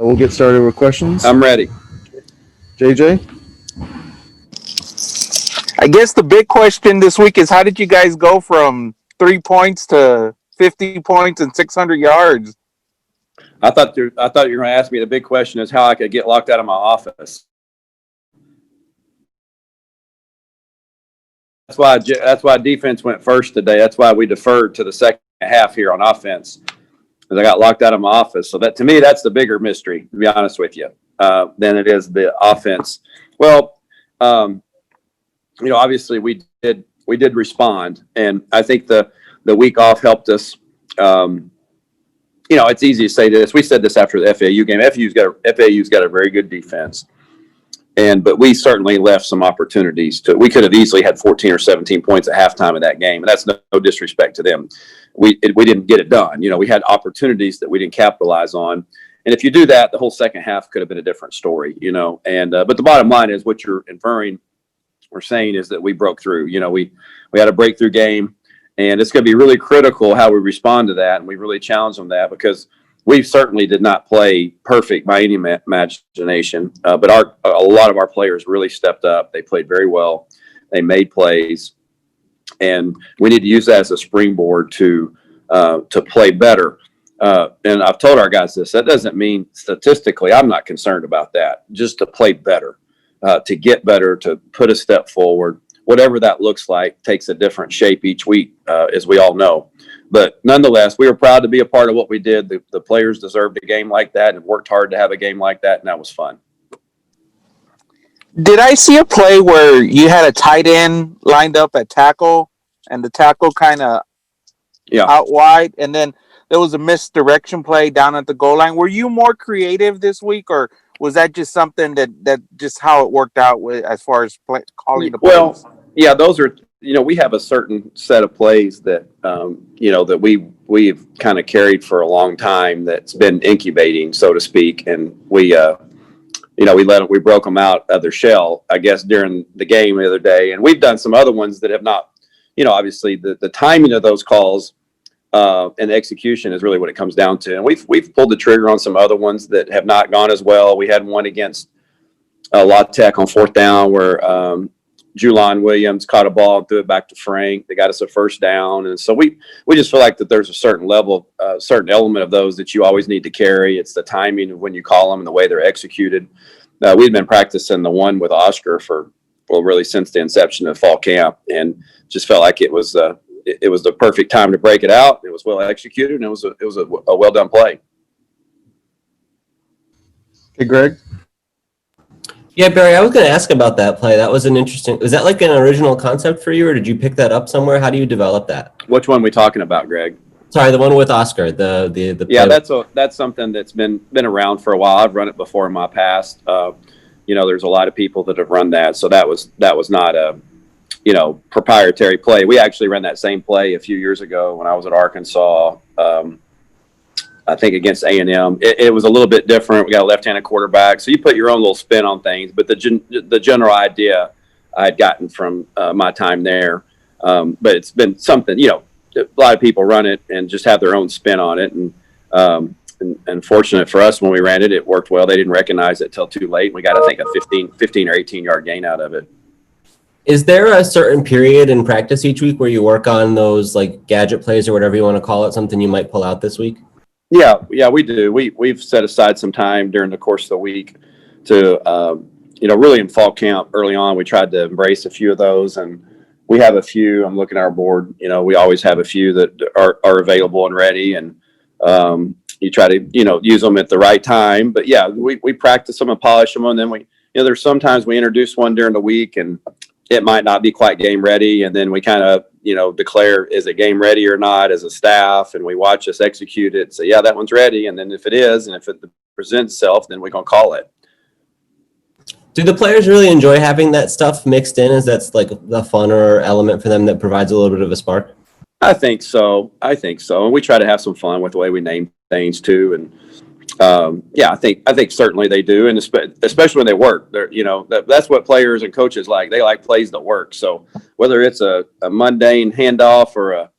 We'll get started with questions. I'm ready. JJ? I guess the big question this week is, how did you guys go from 3 points to 50 points and 600 yards? I thought you were going to ask me the big question is how I could get locked out of my office. That's why defense went first today. That's why we deferred to the second half here on offense, because I got locked out of my office. So that, to me, that's the bigger mystery, to be honest with you, than it is the offense. Well, obviously we did respond, and I think the week off helped us. It's easy to say this. We said this after the FAU game. FAU's got a very good defense, but we certainly left some opportunities. We could have easily had 14 or 17 points at halftime of that game, and that's no disrespect to them. We didn't get it done. We had opportunities that we didn't capitalize on, and if you do that, the whole second half could have been a different story. But the bottom line is what you're inferring or saying is that we broke through. We had a breakthrough game. And it's going to be really critical how we respond to that. And we really challenge them that, because we certainly did not play perfect by any imagination. But a lot of our players really stepped up. They played very well. They made plays. And we need to use that as a springboard to play better. And I've told our guys this. That doesn't mean statistically, I'm not concerned about that. Just to play better, to get better, to put a step forward. Whatever that looks like takes a different shape each week, as we all know. But nonetheless, we were proud to be a part of what we did. The players deserved a game like that and worked hard to have a game like that, and that was fun. Did I see a play where you had a tight end lined up at tackle, and the tackle kind of out wide, and then there was a misdirection play down at the goal line? Were you more creative this week, or was that just something that just how it worked out with as far as calling the plays? Well, yeah, those are, we have a certain set of plays that, that we've kind of carried for a long time that's been incubating, so to speak. And we broke them out of their shell, I guess, during the game the other day. And we've done some other ones that have not, obviously the timing of those calls and the execution is really what it comes down to. And we've pulled the trigger on some other ones that have not gone as well. We had one against La Tech on fourth down where Julian Williams caught a ball and threw it back to Frank. They got us a first down. And so we just feel like that there's a certain level, certain element of those that you always need to carry. It's the timing of when you call them and the way they're executed. We've been practicing the one with Oscar really since the inception of fall camp, and just felt like it was the perfect time to break it out. It was well executed, and it was a well done play. Hey, Greg. Yeah, Barry, I was going to ask about that play. That was was that like an original concept for you, or did you pick that up somewhere? How do you develop that? Which one are we talking about, Greg? Sorry, the one with Oscar. The yeah, that's something that's been around for a while. I've run it before in my past. There's a lot of people that have run that, so that was not a proprietary play. We actually ran that same play a few years ago when I was at Arkansas. I think against A&M, it was a little bit different. We got a left-handed quarterback, so you put your own little spin on things. But the general idea I had gotten from my time there. But it's been something, a lot of people run it and just have their own spin on it. And fortunate for us, when we ran it, it worked well. They didn't recognize it till too late. We got, I think, a 15 or 18-yard gain out of it. Is there a certain period in practice each week where you work on those like gadget plays or whatever you want to call it, something you might pull out this week? Yeah, we do. We've set aside some time during the course of the week to, really in fall camp early on, we tried to embrace a few of those, and we have a few. I'm looking at our board. We always have a few that are available and ready, and you try to, use them at the right time. But yeah, we practice them and polish them, and then there's sometimes we introduce one during the week, and it might not be quite game ready, and then we kind of, declare, is it game ready or not as a staff, and we watch us execute it. So yeah, that one's ready. And then if it is, and if it presents itself, then we're going to call it. Do the players really enjoy having that stuff mixed in? Is that's like the funner element for them that provides a little bit of a spark? I think so. And we try to have some fun with the way we name things too. And I think certainly they do. And especially when they work, that's what players and coaches like. They like plays that work. So whether it's a mundane handoff or a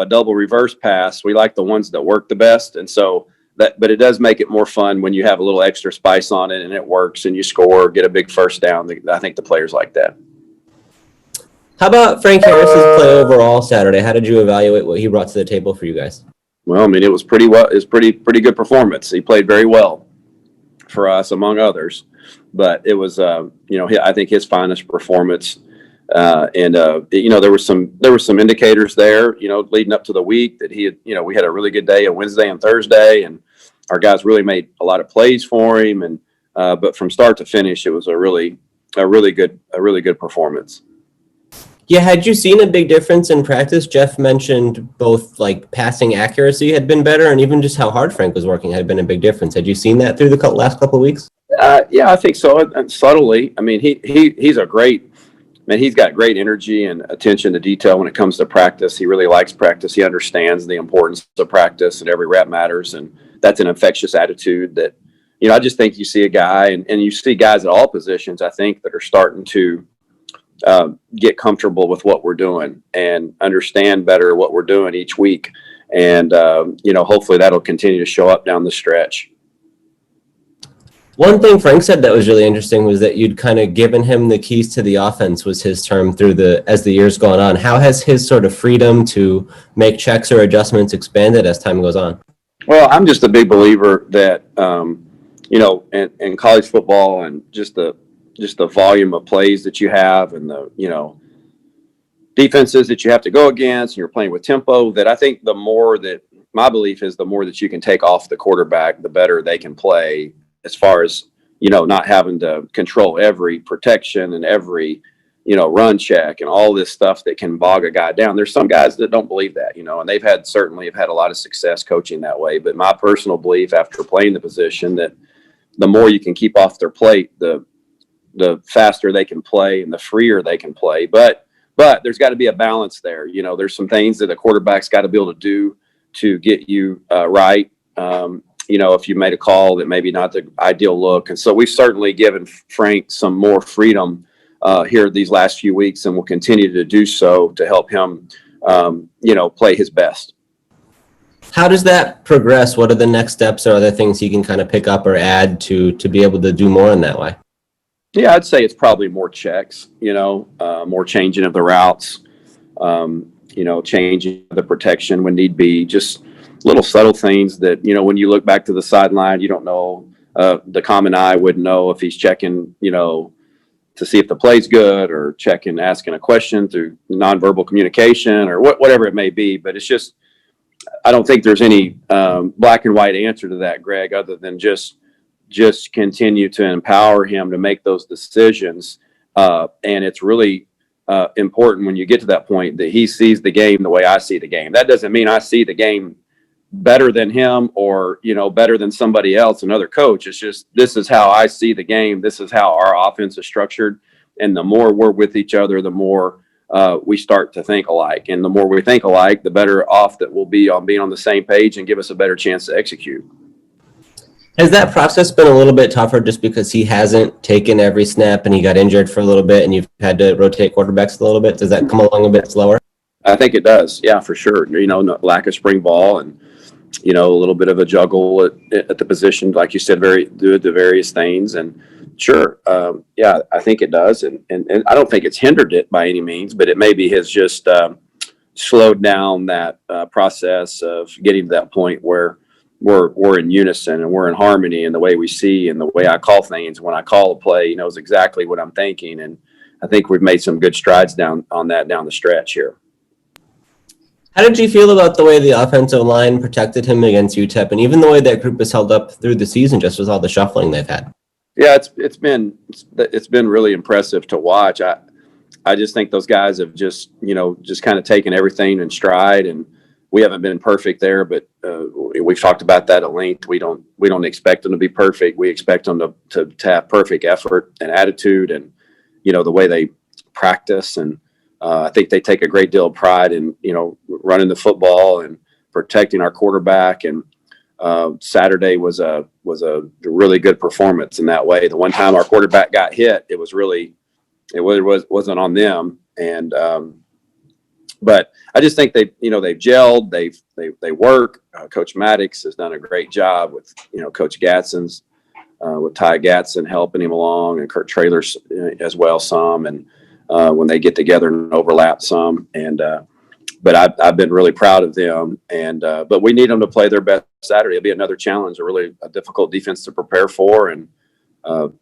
double reverse pass, we like the ones that work the best. And so but it does make it more fun when you have a little extra spice on it and it works and you score, get a big first down. I think the players like that. How about Frank Harris's play overall Saturday? How did you evaluate what he brought to the table for you guys? Well, I mean, it was pretty pretty good performance. He played very well for us, among others, but it was, I think his finest performance. There were some indicators there, leading up to the week that he had, we had a really good day on Wednesday and Thursday, and our guys really made a lot of plays for him. And, but from start to finish, it was a really good performance. Yeah, had you seen a big difference in practice? Jeff mentioned both like passing accuracy had been better, and even just how hard Frank was working had been a big difference. Had you seen that through the last couple of weeks? Yeah, I think so. And subtly, I mean, he's got great energy and attention to detail when it comes to practice. He really likes practice. He understands the importance of practice, and every rep matters. And that's an infectious attitude that, I just think you see a guy, and you see guys at all positions, I think, that are starting to get comfortable with what we're doing and understand better what we're doing each week. And, hopefully that'll continue to show up down the stretch. One thing Frank said that was really interesting was that you'd kind of given him the keys to the offense, was his term, as the year's gone on. How has his sort of freedom to make checks or adjustments expanded as time goes on? Well, I'm just a big believer that, in college football and just the volume of plays that you have and the, defenses that you have to go against, and you're playing with tempo, that I think my belief is the more that you can take off the quarterback, the better they can play, as far as, not having to control every protection and every, run check and all this stuff that can bog a guy down. There's some guys that don't believe that, and they've certainly have had a lot of success coaching that way. But my personal belief after playing the position, that the more you can keep off their plate, the faster they can play and the freer they can play. But there's got to be a balance there. There's some things that a quarterback's got to be able to do to get you right. If you made a call that maybe not the ideal look. And so we've certainly given Frank some more freedom here these last few weeks, and we'll continue to do so to help him, play his best. How does that progress? What are the next steps or other things he can kind of pick up or add to be able to do more in that way? Yeah, I'd say it's probably more checks, more changing of the routes, changing the protection when need be, just little subtle things that, when you look back to the sideline, you don't know, the common eye wouldn't know if he's checking, to see if the play's good, or asking a question through nonverbal communication, or whatever it may be. But it's just, I don't think there's any black and white answer to that, Greg, other than just continue to empower him to make those decisions. And it's really important when you get to that point that he sees the game the way I see the game. That doesn't mean I see the game better than him or, better than somebody else, another coach. It's just, this is how I see the game. This is how our offense is structured. And the more we're with each other, the more we start to think alike. And the more we think alike, the better off that we'll be on being on the same page and give us a better chance to execute. Has that process been a little bit tougher just because he hasn't taken every snap and he got injured for a little bit and you've had to rotate quarterbacks a little bit? Does that come along a bit slower? I think it does. Yeah, for sure. Lack of spring ball and, a little bit of a juggle at the position, like you said, do the various things. And sure. I think it does. And I don't think it's hindered it by any means, but it maybe has just slowed down that process of getting to that point where we're in unison and we're in harmony in the way we see and the way I call things. When I call a play, he knows exactly what I'm thinking. And I think we've made some good strides down the stretch here. How did you feel about the way the offensive line protected him against UTEP, and even the way that group has held up through the season, just with all the shuffling they've had? Yeah, it's been really impressive to watch. I just think those guys have just kind of taken everything in stride, and we haven't been perfect there, but we've talked about that at length. We don't expect them to be perfect. We expect them to have perfect effort and attitude, and the way they practice. And I think they take a great deal of pride in running the football and protecting our quarterback. And Saturday was a really good performance in that way. The one time our quarterback got hit, it wasn't on them, and But I just think they've gelled. They work. Coach Maddox has done a great job with Coach Gadsden's with Ty Gadsden helping him along, and Kurt Traylor as well some. And when they get together and overlap some, and but I've been really proud of them. And but we need them to play their best Saturday. It'll be another challenge, a difficult defense to prepare for, and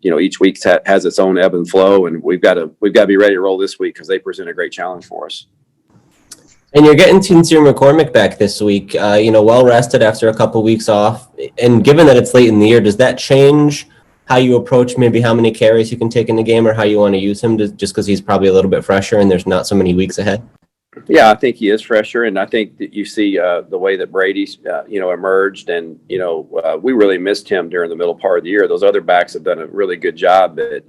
each week has its own ebb and flow, and we've got to be ready to roll this week because they present a great challenge for us. And you're getting Tinsir McCormick back this week, well rested after a couple weeks off. And given that it's late in the year, does that change how you approach maybe how many carries you can take in the game or how you want to use him, just because he's probably a little bit fresher and there's not so many weeks ahead? Yeah, I think he is fresher, and I think that you see the way that Brady's, emerged, and we really missed him during the middle part of the year. Those other backs have done a really good job, but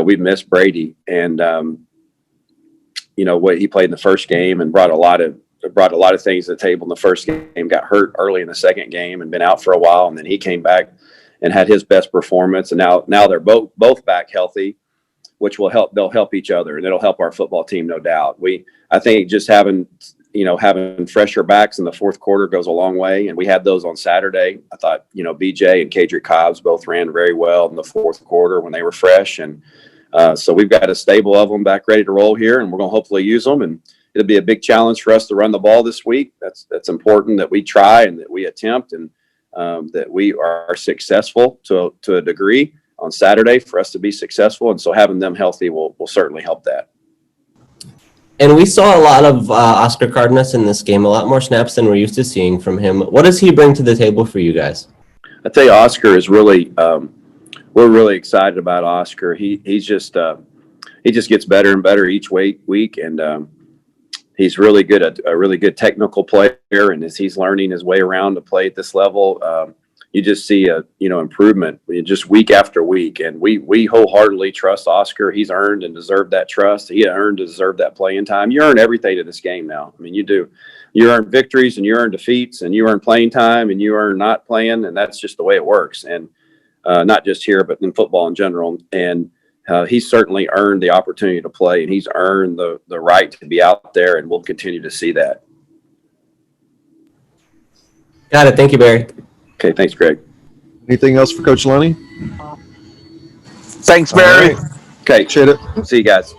we've missed Brady, and what he played in the first game and brought a lot of things to the table in the first game. Got hurt early in the second game and been out for a while, and then he came back and had his best performance, and now they're both back healthy, which will help. They'll help each other, and it'll help our football team, no doubt. I think just having fresher backs in the fourth quarter goes a long way, and we had those on Saturday. I thought, BJ and Kadrick Cobbs both ran very well in the fourth quarter when they were fresh, and so we've got a stable of them back ready to roll here, and we're going to hopefully use them, and it'll be a big challenge for us to run the ball this week. That's important that we try and that we attempt, and that we are successful to a degree on Saturday for us to be successful, and so having them healthy will certainly help that. And we saw a lot of Oscar Cardenas in this game, a lot more snaps than we're used to seeing from him. What does he bring to the table for you guys? I tell you, Oscar is really, we're really excited about Oscar. He just gets better and better each week, and he's really good at a really good technical player. And as he's learning his way around to play at this level, you just see improvement just week after week. And we wholeheartedly trust Oscar. He's earned and deserved that trust. He earned and deserved that playing time. You earn everything in this game now. I mean, you do. You earn victories and you earn defeats and you earn playing time and you earn not playing. And that's just the way it works. And not just here, but in football in general. And he's certainly earned the opportunity to play, and he's earned the right to be out there, and we'll continue to see that. Got it. Thank you, Barry. Okay, thanks, Greg. Anything else for Coach Lunney? Thanks, Barry. All right. Okay, Appreciate it. see you guys.